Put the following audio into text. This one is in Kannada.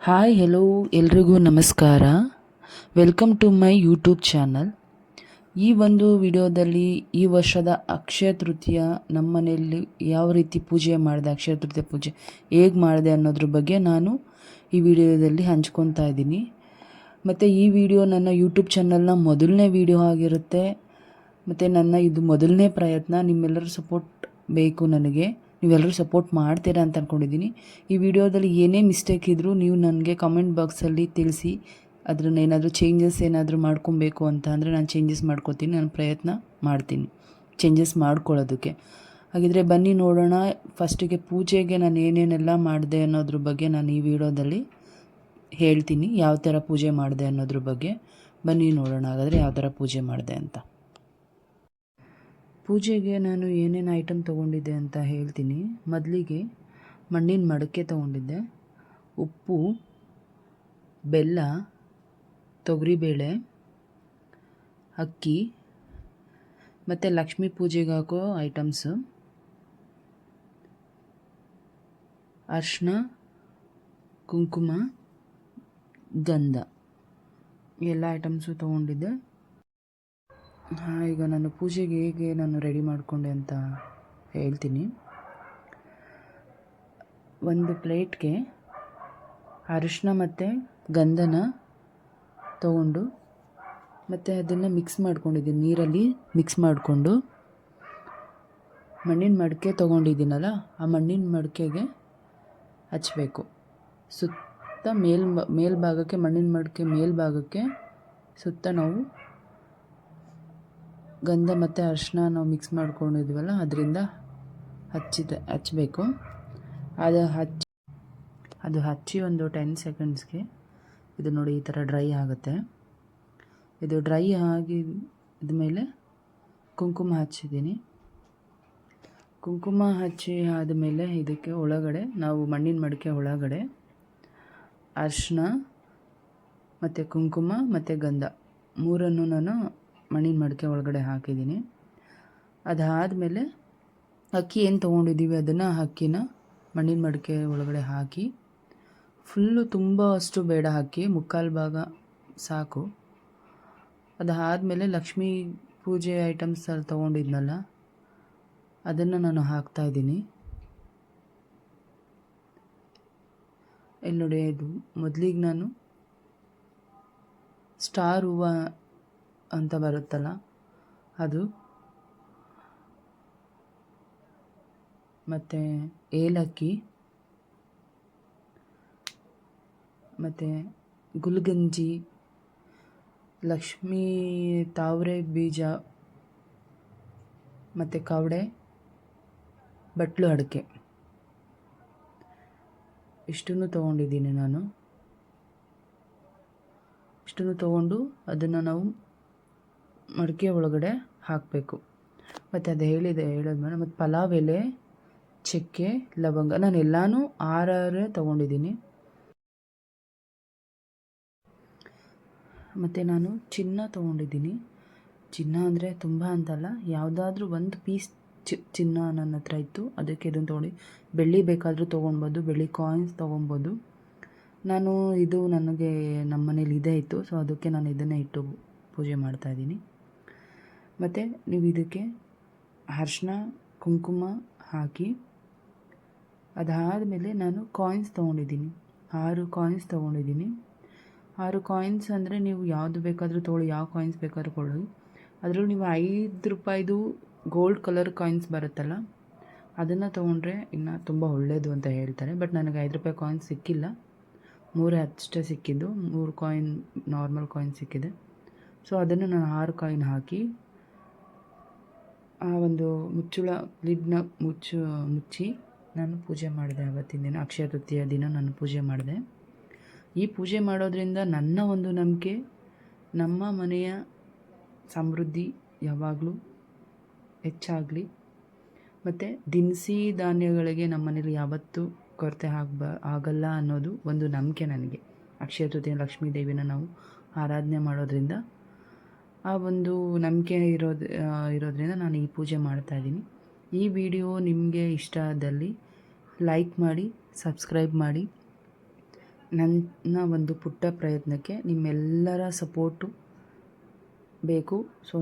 ಹಾಯ್ ಹೆಲೋ ಎಲ್ರಿಗೂ ನಮಸ್ಕಾರ. Welcome to my YouTube channel. ಈ ಒಂದು ವಿಡಿಯೋದಲ್ಲಿ ಈ ವರ್ಷದ ಅಕ್ಷಯ ತೃತೀಯ ನಮ್ಮ ಮನೆಯಲ್ಲಿ ಯಾವ ರೀತಿ ಪೂಜೆ ಮಾಡಿದೆ, ಅಕ್ಷಯ ತೃತೀಯ ಪೂಜೆ ಹೇಗೆ ಮಾಡಿದೆ ಅನ್ನೋದ್ರ ಬಗ್ಗೆ ನಾನು ಈ ವಿಡಿಯೋದಲ್ಲಿ ಹಂಚ್ಕೊತಾ ಇದ್ದೀನಿ. ಮತ್ತು ಈ ವಿಡಿಯೋ ನನ್ನ ಯೂಟ್ಯೂಬ್ ಚಾನಲ್ನ ಮೊದಲನೇ ವಿಡಿಯೋ ಆಗಿರುತ್ತೆ. ಮತ್ತು ನನ್ನ ಇದು ಮೊದಲನೇ ಪ್ರಯತ್ನ. ನಿಮ್ಮೆಲ್ಲರ ಸಪೋರ್ಟ್ ಬೇಕು ನನಗೆ. ನೀವೆಲ್ಲರೂ ಸಪೋರ್ಟ್ ಮಾಡ್ತೀರಾ ಅಂತ ಅಂದ್ಕೊಂಡಿದ್ದೀನಿ. ಈ ವಿಡಿಯೋದಲ್ಲಿ ಏನೇ ಮಿಸ್ಟೇಕ್ ಇದ್ದರೂ ನೀವು ನನಗೆ ಕಮೆಂಟ್ ಬಾಕ್ಸಲ್ಲಿ ತಿಳಿಸಿ. ಅದನ್ನ ಏನಾದರೂ ಚೇಂಜಸ್ ಏನಾದರೂ ಮಾಡ್ಕೊಬೇಕು ಅಂತ ಅಂದರೆ ನಾನು ಚೇಂಜಸ್ ಮಾಡ್ಕೊತೀನಿ. ನಾನು ಪ್ರಯತ್ನ ಮಾಡ್ತೀನಿ ಚೇಂಜಸ್ ಮಾಡ್ಕೊಳ್ಳೋದಕ್ಕೆ. ಹಾಗಿದ್ರೆ ಬನ್ನಿ ನೋಡೋಣ. ಫಸ್ಟಿಗೆ ಪೂಜೆಗೆ ನಾನು ಏನೇನೆಲ್ಲ ಮಾಡಿದೆ ಅನ್ನೋದ್ರ ಬಗ್ಗೆ ನಾನು ಈ ವಿಡಿಯೋದಲ್ಲಿ ಹೇಳ್ತೀನಿ. ಯಾವ ಥರ ಪೂಜೆ ಮಾಡಿದೆ ಅನ್ನೋದ್ರ ಬಗ್ಗೆ ಬನ್ನಿ ನೋಡೋಣ. ಹಾಗಾದರೆ ಯಾವ ಥರ ಪೂಜೆ ಮಾಡಿದೆ ಅಂತ. ಪೂಜೆಗೆ ನಾನು ಏನೇನು ಐಟಮ್ ತೊಗೊಂಡಿದ್ದೆ ಅಂತ ಹೇಳ್ತೀನಿ. ಮೊದಲಿಗೆ ಮಣ್ಣಿನ ಮಡಕೆ ತೊಗೊಂಡಿದ್ದೆ, ಉಪ್ಪು, ಬೆಲ್ಲ, ತೊಗರಿಬೇಳೆ, ಅಕ್ಕಿ ಮತ್ತು ಲಕ್ಷ್ಮೀ ಪೂಜೆಗೆ ಹಾಕೋ ಐಟಮ್ಸು, ಅರಿಶಿನ, ಕುಂಕುಮ, ಗಂಧ ಎಲ್ಲ ಐಟಮ್ಸು ತೊಗೊಂಡಿದ್ದೆ. ಈಗ ನಾನು ಪೂಜೆಗೆ ಹೇಗೆ ನಾನು ರೆಡಿ ಮಾಡಿಕೊಂಡೆ ಅಂತ ಹೇಳ್ತೀನಿ. ಒಂದು ಪ್ಲೇಟ್ಗೆ ಅರಿಶಿನ ಮತ್ತು ಗಂಧನ ತೊಗೊಂಡು ಮತ್ತು ಅದನ್ನು ಮಿಕ್ಸ್ ಮಾಡ್ಕೊಂಡಿದ್ದೀನಿ. ನೀರಲ್ಲಿ ಮಿಕ್ಸ್ ಮಾಡಿಕೊಂಡು ಮಣ್ಣಿನ ಮಡಿಕೆ ತೊಗೊಂಡಿದ್ದೀನಲ್ಲ, ಆ ಮಣ್ಣಿನ ಮಡಿಕೆಗೆ ಹಚ್ಚಬೇಕು. ಸುತ್ತ ಮೇಲ್ಭಾಗಕ್ಕೆ ಮಣ್ಣಿನ ಮಡಿಕೆ ಮೇಲ್ಭಾಗಕ್ಕೆ ಸುತ್ತ ನಾವು ಗಂಧ ಮತ್ತು ಅರಿಶಿನ ನಾವು ಮಿಕ್ಸ್ ಮಾಡ್ಕೊಂಡಿದ್ವಲ್ಲ ಅದರಿಂದ ಹಚ್ಚಬೇಕು. ಅದು ಹಚ್ಚಿ ಒಂದು 10 ಸೆಕೆಂಡ್ಸ್ಗೆ ಇದು ನೋಡಿ ಈ ಥರ ಡ್ರೈ ಆಗುತ್ತೆ. ಇದು ಡ್ರೈ ಆಗಿದ ಮೇಲೆ ಕುಂಕುಮ ಹಚ್ಚಿದ್ದೀನಿ. ಕುಂಕುಮ ಹಚ್ಚಿ ಆದಮೇಲೆ ಇದಕ್ಕೆ ಒಳಗಡೆ ನಾವು ಮಣ್ಣಿನ ಮಡಿಕೆ ಒಳಗಡೆ ಅರಿಶಿನ ಮತ್ತು ಕುಂಕುಮ ಮತ್ತು ಗಂಧ ಮೂರನ್ನು ನಾನು ಮಣ್ಣಿನ ಮಡಿಕೆ ಒಳಗಡೆ ಹಾಕಿದ್ದೀನಿ. ಅದಾದಮೇಲೆ ಅಕ್ಕಿ ಏನು ತೊಗೊಂಡಿದ್ದೀವಿ ಅದನ್ನು ಅಕ್ಕಿನ ಮಣ್ಣಿನ ಮಡಿಕೆ ಒಳಗಡೆ ಹಾಕಿ ಫುಲ್ಲು ತುಂಬ ಅಷ್ಟು ಬೇಡ, ಹಾಕಿ ಮುಕ್ಕಾಲು ಭಾಗ ಸಾಕು. ಅದಾದಮೇಲೆ ಲಕ್ಷ್ಮೀ ಪೂಜೆ ಐಟಮ್ಸ್ ತೊಗೊಂಡಿದ್ನಲ್ಲ ಅದನ್ನು ನಾನು ಹಾಕ್ತಾಯಿದ್ದೀನಿ. ಇಲ್ಲಿ ನೋಡಿ, ಇದು ಮೊದಲಿಗೆ ನಾನು ಸ್ಟಾರ್ ಹೂವು ಅಂತ ಬರುತ್ತಲ್ಲ ಅದು, ಮತ್ತು ಏಲಕ್ಕಿ ಮತ್ತು ಗುಲ್ಗಂಜಿ, ಲಕ್ಷ್ಮೀ ತಾವರೆ ಬೀಜ ಮತ್ತು ಕವಡೆ, ಬಟ್ಲು ಅಡಿಕೆ ಇಷ್ಟನ್ನು ತೊಗೊಂಡಿದ್ದೀನಿ ನಾನು. ಇಷ್ಟನ್ನು ತೊಗೊಂಡು ಅದನ್ನು ನಾವು ಮಡಿಕೆ ಒಳಗಡೆ ಹಾಕಬೇಕು. ಮತ್ತು ಅದು ಹೇಳಿದ್ಮೇಲೆ ಮತ್ತು ಪಲಾವ್ ಎಲೆ, ಚಕ್ಕೆ, ಲವಂಗ ನಾನು ಎಲ್ಲನೂ 6 ತೊಗೊಂಡಿದ್ದೀನಿ. ಮತ್ತು ನಾನು ಚಿನ್ನ ತೊಗೊಂಡಿದ್ದೀನಿ. ಚಿನ್ನ ಅಂದರೆ ತುಂಬ ಅಂತಲ್ಲ, ಯಾವುದಾದ್ರೂ ಒಂದು ಪೀಸ್ ಚಿನ್ನ ನನ್ನ ಹತ್ರ ಇತ್ತು, ಅದಕ್ಕೆ ಇದನ್ನು ತೊಗೊಂಡು. ಬೆಳ್ಳಿ ಬೇಕಾದರೂ ತೊಗೊಳ್ಬೋದು, ಬೆಳ್ಳಿ ಕಾಯಿನ್ಸ್ ತೊಗೊಬೋದು. ನಾನು ಇದು ನನಗೆ ನಮ್ಮ ಮನೇಲಿ ಇದೇ ಇತ್ತು, ಸೊ ಅದಕ್ಕೆ ನಾನು ಇದನ್ನೇ ಇಟ್ಟು ಪೂಜೆ ಮಾಡ್ತಾಯಿದ್ದೀನಿ. ಮತ್ತು ನೀವು ಇದಕ್ಕೆ ಅರಿಶಿನ ಕುಂಕುಮ ಹಾಕಿ ಅದಾದಮೇಲೆ ನಾನು ಕಾಯಿನ್ಸ್ ತೊಗೊಂಡಿದ್ದೀನಿ. 6 ಕಾಯಿನ್ಸ್ ತೊಗೊಂಡಿದ್ದೀನಿ. 6 ಕಾಯಿನ್ಸ್ ಅಂದರೆ ನೀವು ಯಾವುದು ಬೇಕಾದರೂ ತೊಗೊಳ್ಳಿ, ಯಾವ ಕಾಯಿನ್ಸ್ ಬೇಕಾದ್ರೂ ಕೊಳ್ಳಿ. ಅದರಲ್ಲೂ ನೀವು 5 ರೂಪಾಯಿದು ಗೋಲ್ಡ್ ಕಲರ್ ಕಾಯಿನ್ಸ್ ಬರುತ್ತಲ್ಲ ಅದನ್ನು ತೊಗೊಂಡ್ರೆ ಇನ್ನೂ ತುಂಬ ಒಳ್ಳೆಯದು ಅಂತ ಹೇಳ್ತಾರೆ. ಬಟ್ ನನಗೆ 5 ರೂಪಾಯಿ ಕಾಯಿನ್ಸ್ ಸಿಕ್ಕಿಲ್ಲ, 3 ಅಷ್ಟೇ ಸಿಕ್ಕಿದ್ದು. 3 ಕಾಯಿನ್ ನಾರ್ಮಲ್ ಕಾಯಿನ್ ಸಿಕ್ಕಿದೆ. ಸೊ ಅದನ್ನು ನಾನು 6 ಕಾಯಿನ್ ಹಾಕಿ ಆ ಒಂದು ಮುಚ್ಚಳ ಲಿಡ್ನ ಮುಚ್ಚಿ ನಾನು ಪೂಜೆ ಮಾಡಿದೆ. ಆವತ್ತಿನ ದಿನ ಅಕ್ಷಯ ತೃತೀಯ ದಿನ ನಾನು ಪೂಜೆ ಮಾಡಿದೆ. ಈ ಪೂಜೆ ಮಾಡೋದ್ರಿಂದ ನನ್ನ ಒಂದು ನಂಬಿಕೆ, ನಮ್ಮ ಮನೆಯ ಸಮೃದ್ಧಿ ಯಾವಾಗಲೂ ಹೆಚ್ಚಾಗಲಿ, ಮತ್ತು ದಿನಸಿ ಧಾನ್ಯಗಳಿಗೆ ನಮ್ಮ ಮನೇಲಿ ಯಾವತ್ತೂ ಕೊರತೆ ಆಗಲ್ಲ ಅನ್ನೋದು ಒಂದು ನಂಬಿಕೆ ನನಗೆ. ಅಕ್ಷಯ ತೃತೀಯ ಲಕ್ಷ್ಮೀ ದೇವಿನ ನಾವು ಆರಾಧನೆ ಮಾಡೋದ್ರಿಂದ ಆ ಒಂದು ನಂಬಿಕೆ ಇರೋದ್ರಿಂದ ನಾನು ಈ ಪೂಜೆ ಮಾಡ್ತಾಯಿದ್ದೀನಿ. ಈ ವಿಡಿಯೋ ನಿಮಗೆ ಇಷ್ಟ ಆದಲ್ಲಿ ಲೈಕ್ ಮಾಡಿ, ಸಬ್ಸ್ಕ್ರೈಬ್ ಮಾಡಿ. ನನ್ನ ಒಂದು ಪುಟ್ಟ ಪ್ರಯತ್ನಕ್ಕೆ ನಿಮ್ಮೆಲ್ಲರ ಸಪೋರ್ಟು ಬೇಕು. ಸೊ